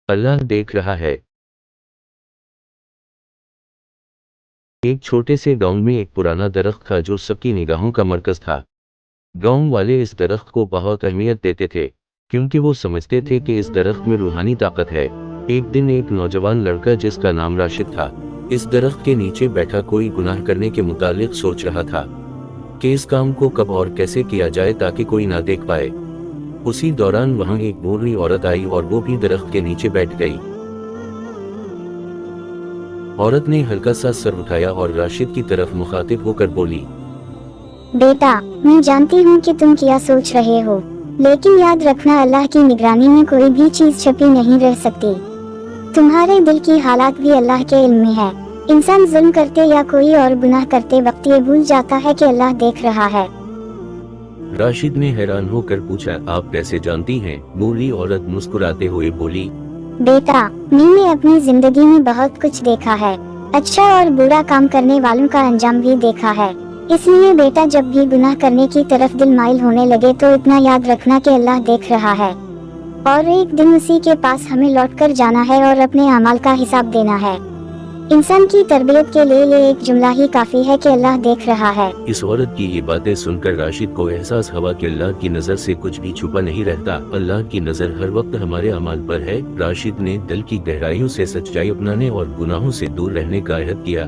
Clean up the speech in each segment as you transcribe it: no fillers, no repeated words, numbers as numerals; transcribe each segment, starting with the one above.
اللہ دیکھ رہا ہے۔ ایک چھوٹے سے گاؤں میں ایک پرانا درخت تھا جو سب کی نگاہوں کا مرکز تھا۔ گاؤں والے اس درخت کو بہت اہمیت دیتے تھے کیونکہ وہ سمجھتے تھے کہ اس درخت میں روحانی طاقت ہے۔ ایک دن ایک نوجوان لڑکا جس کا نام راشد تھا اس درخت کے نیچے بیٹھا کوئی گناہ کرنے کے متعلق سوچ رہا تھا کہ اس کام کو کب اور کیسے کیا جائے تاکہ کوئی نہ دیکھ پائے۔ اسی دوران وہاں ایک بوڑھی عورت آئی اور وہ بھی درخت کے نیچے بیٹھ گئی۔ عورت نے ہلکا سا سر اٹھایا اور راشد کی طرف مخاطب ہو کر بولی، بیٹا، میں جانتی ہوں کہ تم کیا سوچ رہے ہو، لیکن یاد رکھنا اللہ کی نگرانی میں کوئی بھی چیز چھپی نہیں رہ سکتی۔ تمہارے دل کی حالات بھی اللہ کے علم میں ہے۔ انسان ظلم کرتے یا کوئی اور گناہ کرتے وقت یہ بھول جاتا ہے کہ اللہ دیکھ رہا ہے۔ راشد نے حیران ہو کر پوچھا، آپ کیسے جانتی ہیں؟ بوڑھی عورت مسکراتے ہوئے بولی، بیٹا، میں نے اپنی زندگی میں بہت کچھ دیکھا ہے، اچھا اور برا کام کرنے والوں کا انجام بھی دیکھا ہے۔ اس لیے بیٹا، جب بھی گناہ کرنے کی طرف دل مائل ہونے لگے تو اتنا یاد رکھنا کہ اللہ دیکھ رہا ہے، اور ایک دن اسی کے پاس ہمیں لوٹ کر جانا ہے اور اپنے اعمال کا حساب دینا ہے۔ انسان کی تربیت کے لیے یہ ایک جملہ ہی کافی ہے کہ اللہ دیکھ رہا ہے۔ اس عورت کی یہ باتیں سن کر راشد کو احساس ہوا کہ اللہ کی نظر سے کچھ بھی چھپا نہیں رہتا، اللہ کی نظر ہر وقت ہمارے اعمال پر ہے۔ راشد نے دل کی گہرائیوں سے سچائی اپنانے اور گناہوں سے دور رہنے کا عہد کیا۔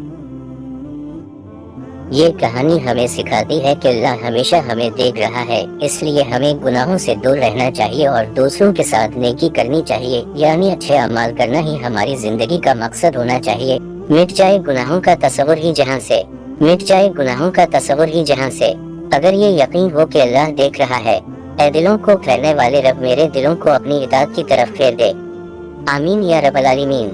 یہ کہانی ہمیں سکھاتی ہے کہ اللہ ہمیشہ ہمیں دیکھ رہا ہے، اس لیے ہمیں گناہوں سے دور رہنا چاہیے اور دوسروں کے ساتھ نیکی کرنی چاہیے، یعنی اچھے اعمال کرنا ہی ہماری زندگی کا مقصد ہونا چاہیے۔ مٹ جائے گناہوں کا تصور ہی جہاں سے، مٹ جائے گناہوں کا تصور ہی جہاں سے، اگر یہ یقین ہو کہ اللہ دیکھ رہا ہے۔ اے دلوں کو پھیرنے والے رب، میرے دلوں کو اپنی اطاعت کی طرف پھیر دے، آمین یا رب العالمین۔